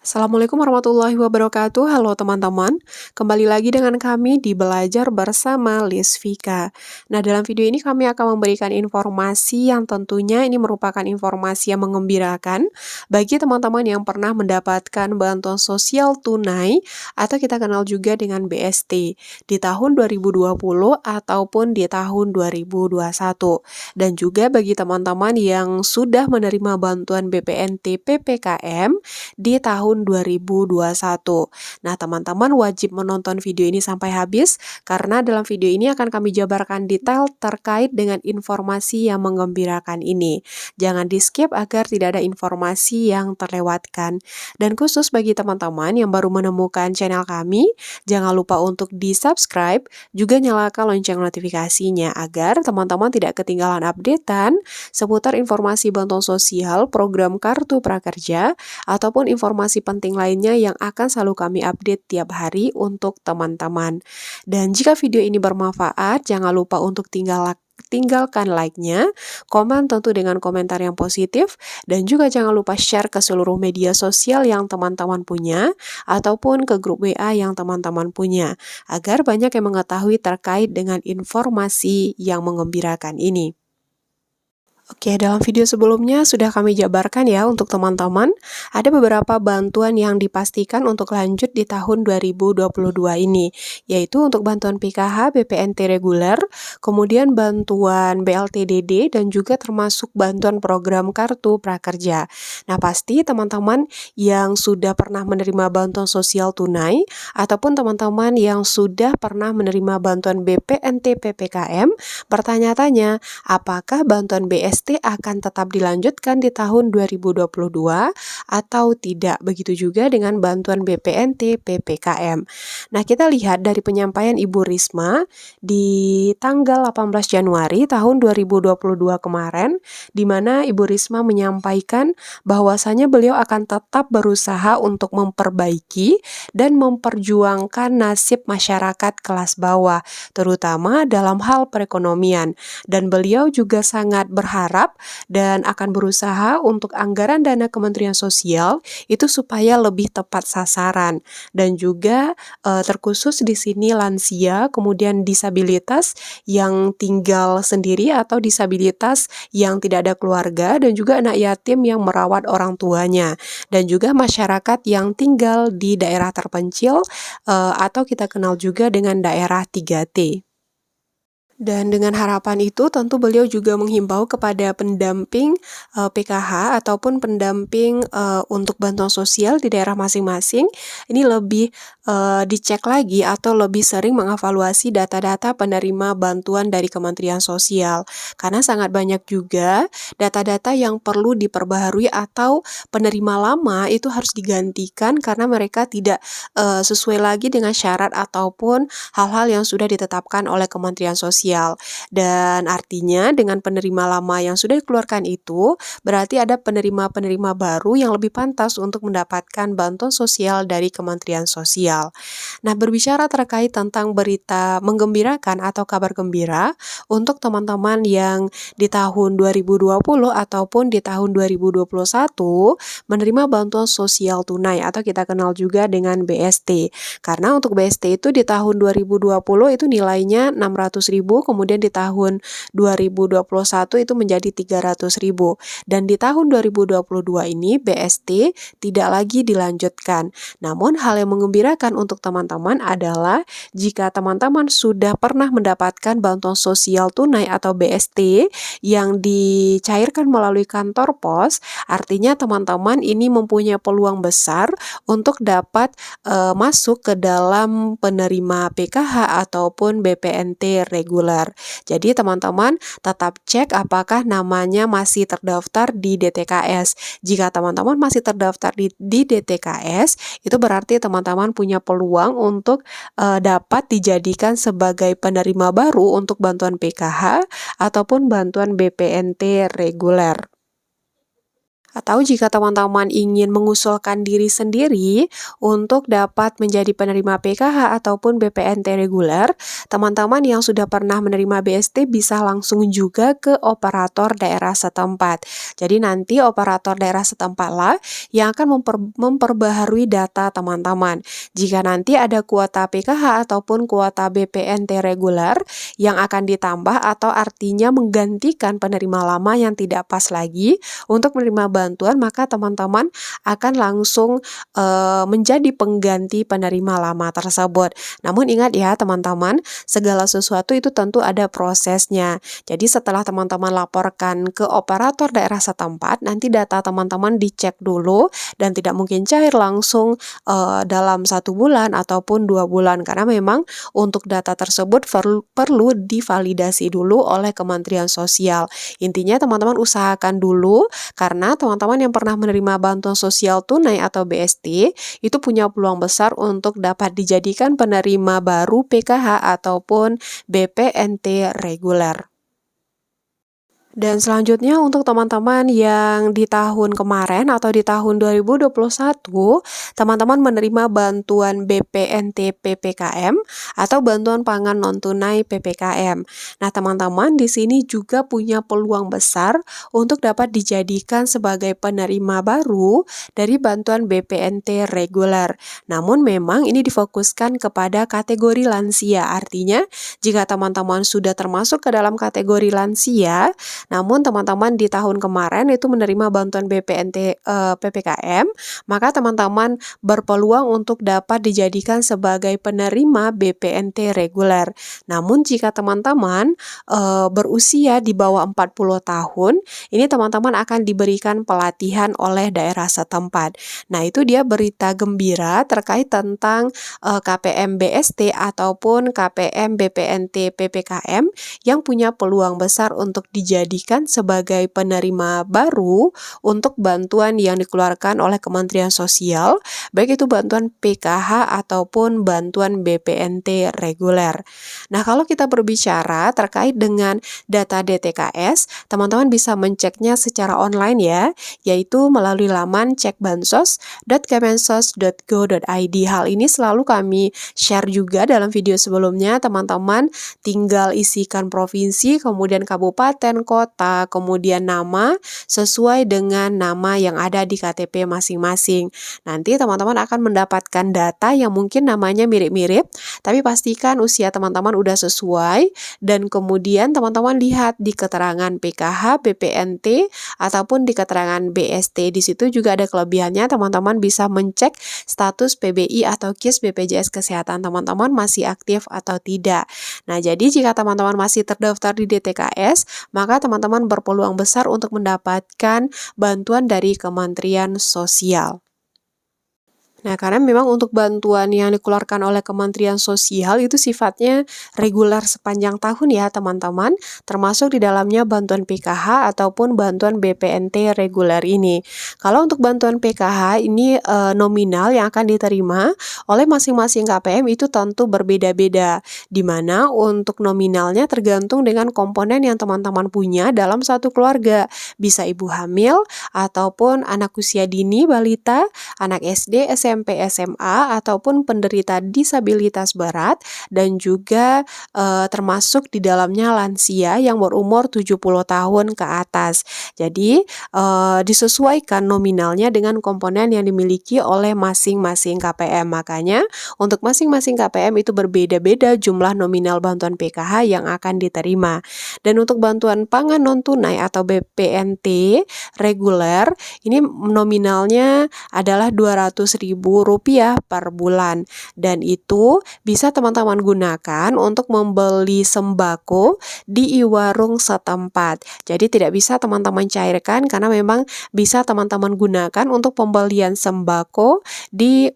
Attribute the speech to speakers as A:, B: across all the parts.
A: Assalamualaikum warahmatullahi wabarakatuh. Halo teman-teman, kembali lagi dengan kami di Belajar Bersama Lisvika. Nah, dalam video ini kami akan memberikan informasi yang tentunya ini merupakan informasi yang mengembirakan bagi teman-teman yang pernah mendapatkan bantuan sosial tunai atau kita kenal juga dengan BST di tahun 2020 ataupun di tahun 2021. Dan juga bagi teman-teman yang sudah menerima bantuan BPNT PPKM di tahun 2021. Nah, teman-teman wajib menonton video ini sampai habis karena dalam video ini akan kami jabarkan detail terkait dengan informasi yang menggembirakan ini. Jangan di-skip agar tidak ada informasi yang terlewatkan. Dan khusus bagi teman-teman yang baru menemukan channel kami, jangan lupa untuk di-subscribe, juga nyalakan lonceng notifikasinya agar teman-teman tidak ketinggalan updatean seputar informasi bantuan sosial, program kartu prakerja, ataupun informasi penting lainnya yang akan selalu kami update tiap hari untuk teman-teman. Dan jika video ini bermanfaat, jangan lupa untuk tinggalkan like-nya, komen tentu dengan komentar yang positif, dan juga jangan lupa share ke seluruh media sosial yang teman-teman punya, ataupun ke grup WA yang teman-teman punya, agar banyak yang mengetahui terkait dengan informasi yang menggembirakan ini. Oke, dalam video sebelumnya sudah kami jabarkan ya untuk teman-teman, ada beberapa bantuan yang dipastikan untuk lanjut di tahun 2022 ini, yaitu untuk bantuan PKH, BPNT reguler, kemudian bantuan BLTDD, dan juga termasuk bantuan program kartu prakerja. Nah, pasti teman-teman yang sudah pernah menerima bantuan sosial tunai, ataupun teman-teman yang sudah pernah menerima bantuan BPNT PPKM, bertanya-tanya, apakah bantuan BST akan tetap dilanjutkan di tahun 2022 atau tidak? Begitu juga dengan bantuan BPNT PPKM. Nah, kita lihat dari penyampaian Ibu Risma di tanggal 18 Januari tahun 2022 kemarin, di mana Ibu Risma menyampaikan bahwasanya beliau akan tetap berusaha untuk memperbaiki dan memperjuangkan nasib masyarakat kelas bawah, terutama dalam hal perekonomian. Dan beliau juga sangat berharap dan akan berusaha untuk anggaran dana Kementerian Sosial itu supaya lebih tepat sasaran. Dan juga terkhusus di sini lansia, kemudian disabilitas yang tinggal sendiri atau disabilitas yang tidak ada keluarga, dan juga anak yatim yang merawat orang tuanya. Dan juga masyarakat yang tinggal di daerah terpencil atau kita kenal juga dengan daerah 3T. Dan dengan harapan itu tentu beliau juga menghimbau kepada pendamping PKH ataupun pendamping untuk bantuan sosial di daerah masing-masing, ini lebih dicek lagi atau lebih sering mengevaluasi data-data penerima bantuan dari Kementerian Sosial. Karena sangat banyak juga data-data yang perlu diperbaharui atau penerima lama itu harus digantikan karena mereka tidak sesuai lagi dengan syarat ataupun hal-hal yang sudah ditetapkan oleh Kementerian Sosial. Dan artinya dengan penerima lama yang sudah dikeluarkan itu, berarti ada penerima-penerima baru yang lebih pantas untuk mendapatkan bantuan sosial dari Kementerian Sosial. Nah, berbicara terkait tentang berita menggembirakan atau kabar gembira untuk teman-teman yang di tahun 2020 ataupun di tahun 2021 menerima bantuan sosial tunai atau kita kenal juga dengan BST. Karena untuk BST itu di tahun 2020 itu nilainya 600.000, kemudian di tahun 2021 itu menjadi 300.000. Dan di tahun 2022 ini BST tidak lagi dilanjutkan. Namun hal yang mengembirakan untuk teman-teman adalah jika teman-teman sudah pernah mendapatkan bantuan sosial tunai atau BST yang dicairkan melalui kantor pos, artinya teman-teman ini mempunyai peluang besar untuk dapat masuk ke dalam penerima PKH ataupun BPNT reguler. Jadi teman-teman tetap cek apakah namanya masih terdaftar di DTKS. Jika teman-teman masih terdaftar di DTKS, itu berarti teman-teman punya peluang untuk dapat dijadikan sebagai penerima baru untuk bantuan PKH ataupun bantuan BPNT reguler. Atau jika teman-teman ingin mengusulkan diri sendiri untuk dapat menjadi penerima PKH ataupun BPNT reguler, teman-teman yang sudah pernah menerima BST bisa langsung juga ke operator daerah setempat. Jadi nanti operator daerah setempatlah yang akan memperbaharui data teman-teman. Jika nanti ada kuota PKH ataupun kuota BPNT reguler yang akan ditambah atau artinya menggantikan penerima lama yang tidak pas lagi untuk menerima bantuan, maka teman-teman akan langsung menjadi pengganti penerima lama tersebut. Namun ingat ya teman-teman, segala sesuatu itu tentu ada prosesnya. Jadi setelah teman-teman laporkan ke operator daerah setempat, nanti data teman-teman dicek dulu dan tidak mungkin cair langsung dalam 1 bulan ataupun 2 bulan, karena memang untuk data tersebut perlu divalidasi dulu oleh Kementerian Sosial. Intinya teman-teman usahakan dulu, karena teman-teman yang pernah menerima bantuan sosial tunai atau BST itu punya peluang besar untuk dapat dijadikan penerima baru PKH ataupun BPNT reguler. Dan selanjutnya untuk teman-teman yang di tahun kemarin atau di tahun 2021, teman-teman menerima bantuan BPNT PPKM atau bantuan pangan non-tunai PPKM. Nah, teman-teman di sini juga punya peluang besar untuk dapat dijadikan sebagai penerima baru dari bantuan BPNT reguler. Namun memang ini difokuskan kepada kategori lansia. Artinya, jika teman-teman sudah termasuk ke dalam kategori lansia, namun teman-teman di tahun kemarin itu menerima bantuan BPNT PPKM, maka teman-teman berpeluang untuk dapat dijadikan sebagai penerima BPNT reguler. Namun jika teman-teman berusia di bawah 40 tahun, ini teman-teman akan diberikan pelatihan oleh daerah setempat. Nah, itu dia berita gembira terkait tentang KPM BST ataupun KPM BPNT PPKM yang punya peluang besar untuk dijadikan sebagai penerima baru untuk bantuan yang dikeluarkan oleh Kementerian Sosial, baik itu bantuan PKH ataupun bantuan BPNT reguler. Nah, kalau kita berbicara terkait dengan data DTKS, teman-teman bisa menceknya secara online ya, yaitu melalui laman cekbansos.kemensos.go.id. Hal ini selalu kami share juga dalam video sebelumnya, teman-teman tinggal isikan provinsi, kemudian kabupaten, kota, kemudian nama sesuai dengan nama yang ada di KTP masing-masing. Nanti teman-teman akan mendapatkan data yang mungkin namanya mirip-mirip, tapi pastikan usia teman-teman udah sesuai, dan kemudian teman-teman lihat di keterangan PKH, BPNT, ataupun di keterangan BST. Di situ juga ada kelebihannya, teman-teman bisa mencek status PBI atau KIS BPJS Kesehatan teman-teman masih aktif atau tidak. Nah, jadi jika teman-teman masih terdaftar di DTKS, maka teman-teman berpeluang besar untuk mendapatkan bantuan dari Kementerian Sosial. Nah, karena memang untuk bantuan yang dikeluarkan oleh Kementerian Sosial itu sifatnya reguler sepanjang tahun ya teman-teman, termasuk di dalamnya bantuan PKH ataupun bantuan BPNT reguler ini. Kalau untuk bantuan PKH ini nominal yang akan diterima oleh masing-masing KPM itu tentu berbeda-beda, di mana untuk nominalnya tergantung dengan komponen yang teman-teman punya dalam satu keluarga. Bisa ibu hamil, ataupun anak usia dini, balita, anak SD, SMP, SMA, ataupun penderita disabilitas berat, dan juga termasuk di dalamnya lansia yang berumur 70 tahun ke atas. Jadi disesuaikan nominalnya dengan komponen yang dimiliki oleh masing-masing KPM. Makanya untuk masing-masing KPM itu berbeda-beda jumlah nominal bantuan PKH yang akan diterima. Dan untuk bantuan pangan non-tunai atau BPNT reguler, ini nominalnya adalah Rp200.000 per bulan, dan itu bisa teman-teman gunakan untuk membeli sembako di warung setempat. Jadi tidak bisa teman-teman cairkan, karena memang bisa teman-teman gunakan untuk pembelian sembako di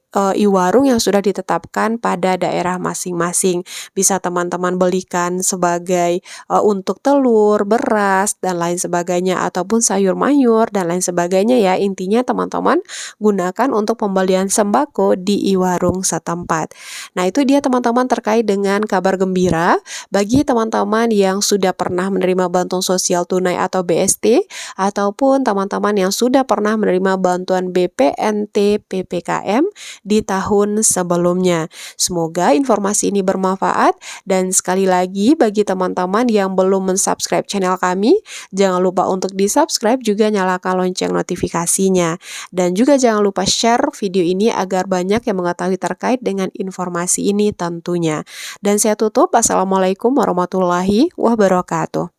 A: warung yang sudah ditetapkan pada daerah masing-masing. Bisa teman-teman belikan sebagai untuk telur, beras, dan lain sebagainya, ataupun sayur mayur dan lain sebagainya ya. Intinya teman-teman gunakan untuk pembelian sembako di warung setempat. Nah, itu dia teman-teman terkait dengan kabar gembira bagi teman-teman yang sudah pernah menerima bantuan sosial tunai atau BST, ataupun teman-teman yang sudah pernah menerima bantuan BPNT PPKM di tahun sebelumnya. Semoga informasi ini bermanfaat, dan sekali lagi bagi teman-teman yang belum mensubscribe channel kami, jangan lupa untuk di-subscribe, juga nyalakan lonceng notifikasinya. Dan juga jangan lupa share video ini agar banyak yang mengetahui terkait dengan informasi ini tentunya. Dan saya tutup, Assalamualaikum warahmatullahi wabarakatuh.